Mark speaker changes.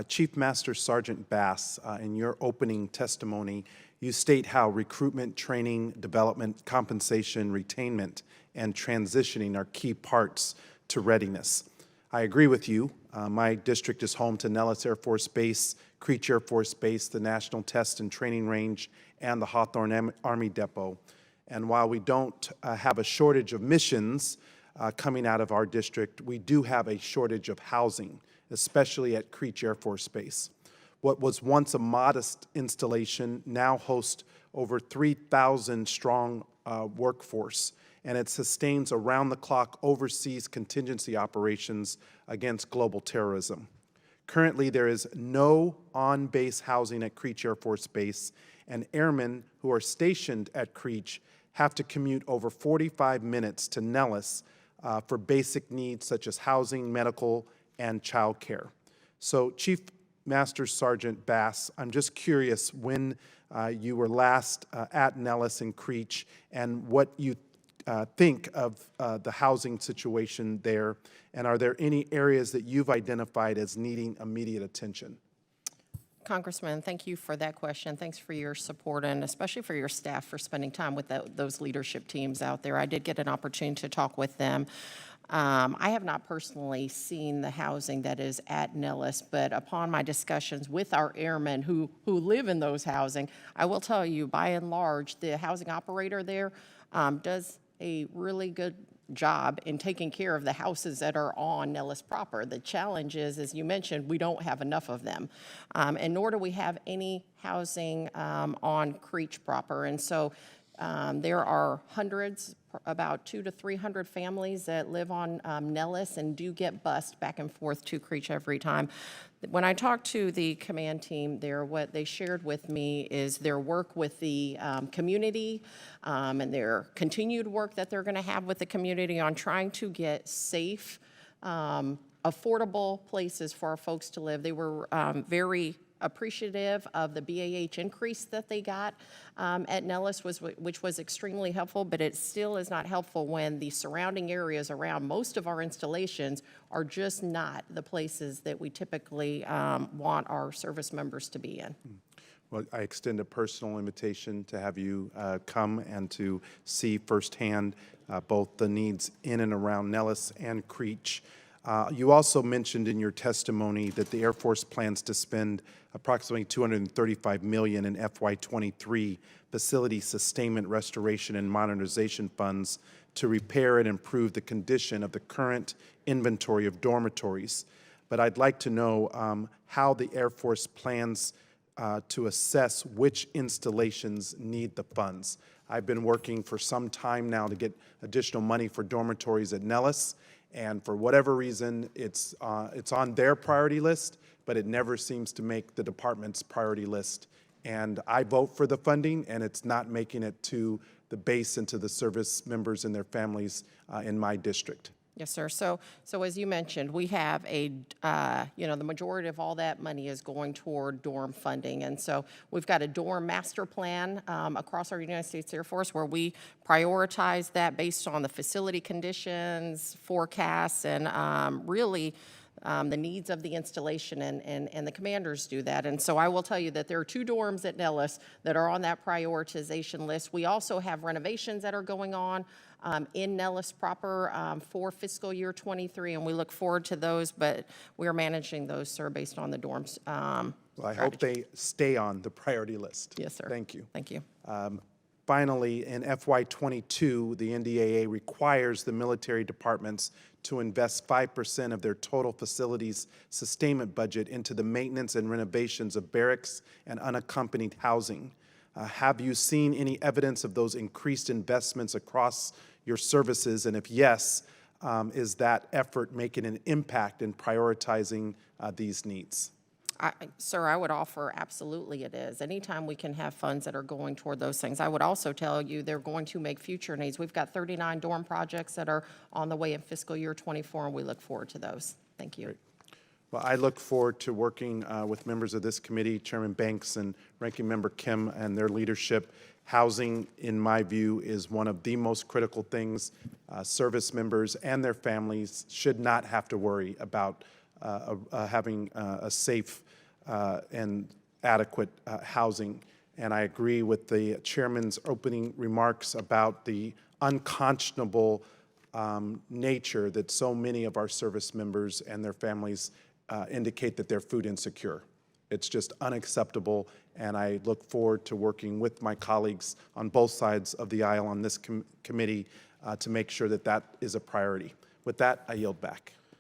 Speaker 1: Chief Master Sergeant Bass, in your opening testimony, you state how recruitment, training, development, compensation, retainment, and transitioning are key parts to readiness. I agree with you. My district is home to Nellis Air Force Base, Creech Air Force Base, the National Test and Training Range, and the Hawthorne Army Depot. And while we don't have a shortage of missions coming out of our district, we do have a shortage of housing, especially at Creech Air Force Base. What was once a modest installation now hosts over 3,000 strong workforce, and it sustains around-the-clock overseas contingency operations against global terrorism. Currently, there is no on-base housing at Creech Air Force Base, and airmen who are stationed at Creech have to commute over 45 minutes to Nellis for basic needs such as housing, medical, and child care. So, Chief Master Sergeant Bass, I'm just curious when you were last at Nellis and Creech and what you think of the housing situation there, and are there any areas that you've identified as needing immediate attention?
Speaker 2: Congressman, thank you for that question. Thanks for your support and especially for your staff for spending time with those leadership teams out there. I did get an opportunity to talk with them. I have not personally seen the housing that is at Nellis, but upon my discussions with our airmen who live in those housing, I will tell you, by and large, the housing operator there does a really good job in taking care of the houses that are on Nellis proper. The challenge is, as you mentioned, we don't have enough of them, and nor do we have any housing on Creech proper. And so there are hundreds, about 200 to 300 families that live on Nellis and do get bused back and forth to Creech every time. When I talked to the command team there, what they shared with me is their work with the community and their continued work that they're going to have with the community on trying to get safe, affordable places for our folks to live. They were very appreciative of the BAH increase that they got at Nellis, which was extremely helpful, but it still is not helpful when the surrounding areas around most of our installations are just not the places that we typically want our service members to be in.
Speaker 1: Well, I extend a personal invitation to have you come and to see firsthand both the needs in and around Nellis and Creech. You also mentioned in your testimony that the Air Force plans to spend approximately $235 million in FY23 facility sustainment, restoration, and modernization funds to repair and improve the condition of the current inventory of dormitories. But I'd like to know how the Air Force plans to assess which installations need the funds. I've been working for some time now to get additional money for dormitories at Nellis, and for whatever reason, it's on their priority list, but it never seems to make the department's priority list. And I vote for the funding, and it's not making it to the base and to the service members and their families in my district.
Speaker 2: Yes, sir. So as you mentioned, we have the majority of all that money is going toward dorm funding. And so we've got a dorm master plan across our United States Air Force where we prioritize that based on the facility conditions, forecasts, and really the needs of the installation, and the commanders do that. And so I will tell you that there are 2 dorms at Nellis that are on that prioritization list. We also have renovations that are going on in Nellis proper for fiscal year 23, and we look forward to those, but we are managing those, sir, based on the dorms.
Speaker 1: Well, I hope they stay on the priority list.
Speaker 2: Yes, sir.
Speaker 1: Thank you.
Speaker 2: Thank you.
Speaker 1: Finally, in FY22, the NDAA requires the military departments to invest 5% of their total facilities sustainment budget into the maintenance and renovations of barracks and unaccompanied housing. Have you seen any evidence of those increased investments across your services? And if yes, is that effort making an impact in prioritizing these needs?
Speaker 2: Sir, I would offer absolutely it is. Anytime we can have funds that are going toward those things. I would also tell you they're going to make future needs. We've got 39 dorm projects that are on the way in fiscal year 24, and we look forward to those. Thank you.
Speaker 1: Great. Well, I look forward to working with members of this committee, Chairman Banks and Ranking Member Kim, and their leadership. Housing, in my view, is one of the most critical things. Service members and their families should not have to worry about having a safe and adequate housing. And I agree with the chairman's opening remarks about the unconscionable nature that so many of our service members and their families indicate that they're food insecure. It's just unacceptable, and I look forward to working with my colleagues on both sides of the aisle on this committee to make sure that that is a priority. With that, I yield back.